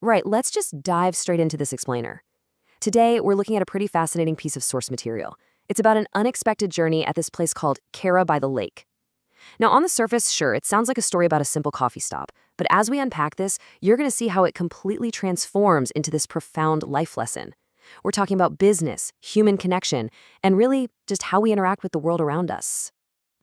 Right, let's just dive straight into this explainer. Today, we're looking at a pretty fascinating piece of source material. It's about an unexpected journey at this place called Cara by the Lake. Now, on the surface, sure, it sounds like a story about a simple coffee stop. But as we unpack this, you're going to see how it completely transforms into this profound life lesson. We're talking about business, human connection, and really just how we interact with the world around us.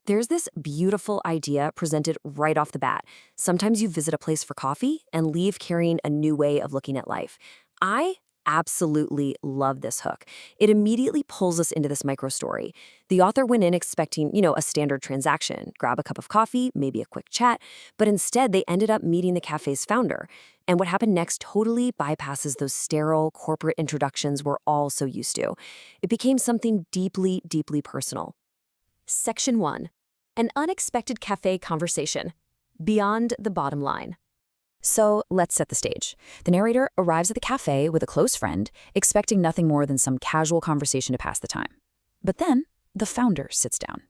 There's this beautiful idea presented right off the bat. Sometimes you visit a place for coffee and leave carrying a new way of looking at life. I absolutely love this hook. It immediately pulls us into this micro story. The author went in expecting, a standard transaction, grab a cup of coffee, maybe a quick chat, but instead they ended up meeting the cafe's founder. And what happened next totally bypasses those sterile corporate introductions we're all so used to. It became something deeply, deeply personal. Section 1. An unexpected cafe conversation. Beyond the bottom line. So let's set the stage. The narrator arrives at the cafe with a close friend, expecting nothing more than some casual conversation to pass the time. But then, the founder sits down.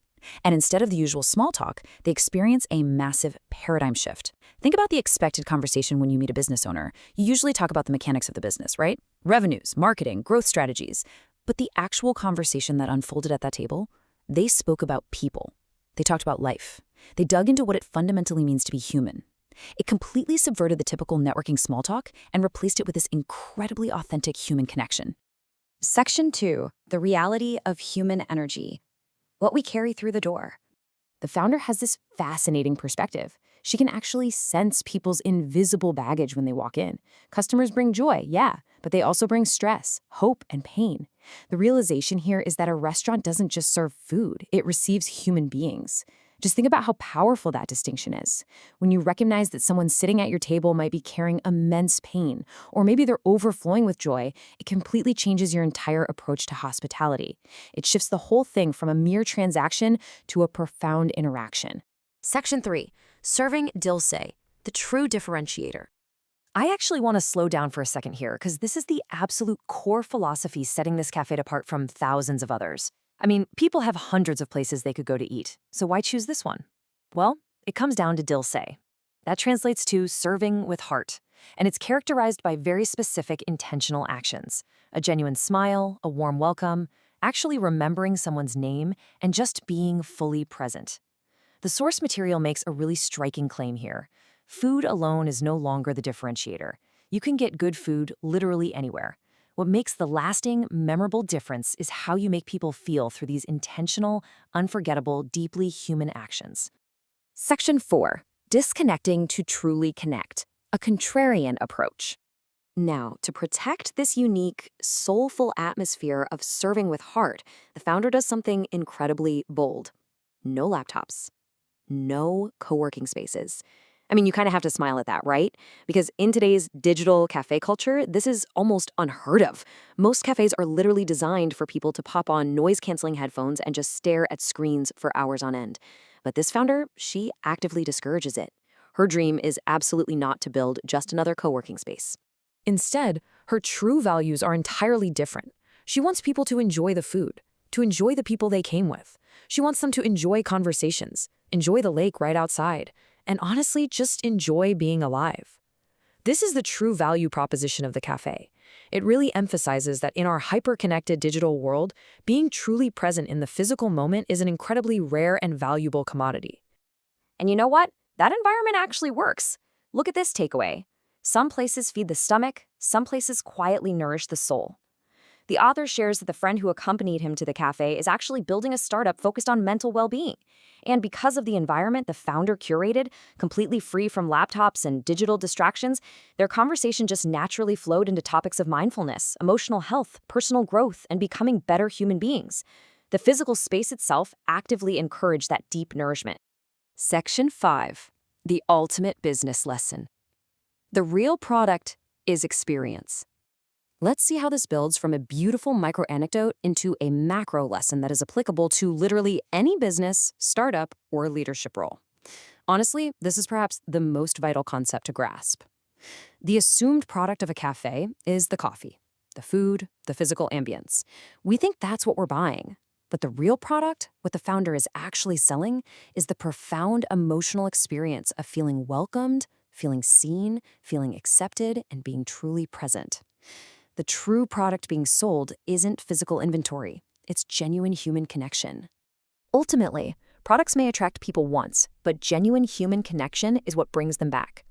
And instead of the usual small talk, they experience a massive paradigm shift. Think about the expected conversation when you meet a business owner. You usually talk about the mechanics of the business, right? Revenues, marketing, growth strategies. But the actual conversation that unfolded at that table, they spoke about people. They talked about life. They dug into what it fundamentally means to be human. It completely subverted the typical networking small talk and replaced it with this incredibly authentic human connection. Section 2. The reality of human energy. What we carry through the door. The founder has this fascinating perspective. She can actually sense people's invisible baggage when they walk in. Customers bring joy, yeah, but they also bring stress, hope, and pain. The realization here is that a restaurant doesn't just serve food, it receives human beings. Just think about how powerful that distinction is. When you recognize that someone sitting at your table might be carrying immense pain, or maybe they're overflowing with joy, it completely changes your entire approach to hospitality. It shifts the whole thing from a mere transaction to a profound interaction. Section 3. Serving Dil Se, the true differentiator. I actually want to slow down for a second here, because this is the absolute core philosophy setting this cafe apart from thousands of others. I mean, people have hundreds of places they could go to eat, so why choose this one? Well, it comes down to Dil Se. That translates to serving with heart, and it's characterized by very specific intentional actions. A genuine smile, a warm welcome, actually remembering someone's name, and just being fully present. The source material makes a really striking claim here. Food alone is no longer the differentiator. You can get good food literally anywhere. What makes the lasting, memorable difference is how you make people feel through these intentional, unforgettable, deeply human actions. Section 4. Disconnecting to truly connect. A contrarian approach. Now, to protect this unique, soulful atmosphere of serving with heart, the founder does something incredibly bold. No laptops. No co-working spaces. I mean, you kind of have to smile at that, right? Because in today's digital cafe culture, this is almost unheard of. Most cafes are literally designed for people to pop on noise-canceling headphones and just stare at screens for hours on end. But this founder, she actively discourages it. Her dream is absolutely not to build just another co-working space. Instead, her true values are entirely different. She wants people to enjoy the food, to enjoy the people they came with. She wants them to enjoy conversations, enjoy the lake right outside, and honestly, just enjoy being alive. This is the true value proposition of the cafe. It really emphasizes that in our hyper-connected digital world, being truly present in the physical moment is an incredibly rare and valuable commodity. And you know what? That environment actually works. Look at this takeaway. Some places feed the stomach, some places quietly nourish the soul. The author shares that the friend who accompanied him to the cafe is actually building a startup focused on mental well-being. And because of the environment the founder curated, completely free from laptops and digital distractions, their conversation just naturally flowed into topics of mindfulness, emotional health, personal growth, and becoming better human beings. The physical space itself actively encouraged that deep nourishment. Section 5. The ultimate business lesson. The real product is experience. Let's see how this builds from a beautiful micro-anecdote into a macro lesson that is applicable to literally any business, startup, or leadership role. Honestly, this is perhaps the most vital concept to grasp. The assumed product of a cafe is the coffee, the food, the physical ambience. We think that's what we're buying. But the real product, what the founder is actually selling, is the profound emotional experience of feeling welcomed, feeling seen, feeling accepted, and being truly present. The true product being sold isn't physical inventory, it's genuine human connection. Ultimately, products may attract people once, but genuine human connection is what brings them back.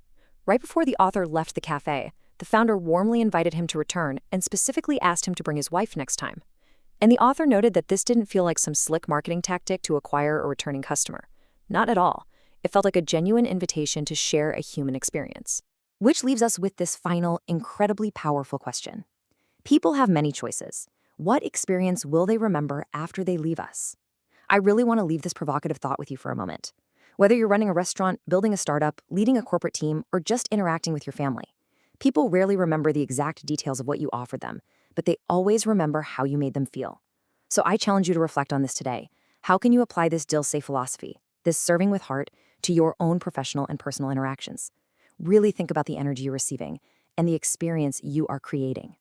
Right before the author left the cafe, the founder warmly invited him to return and specifically asked him to bring his wife next time. And the author noted that this didn't feel like some slick marketing tactic to acquire a returning customer. Not at all. It felt like a genuine invitation to share a human experience. Which leaves us with this final, incredibly powerful question. People have many choices. What experience will they remember after they leave us? I really want to leave this provocative thought with you for a moment. Whether you're running a restaurant, building a startup, leading a corporate team, or just interacting with your family, people rarely remember the exact details of what you offered them, but they always remember how you made them feel. So I challenge you to reflect on this today. How can you apply this Dil Se philosophy, this serving with heart, to your own professional and personal interactions? Really think about the energy you're receiving and the experience you are creating.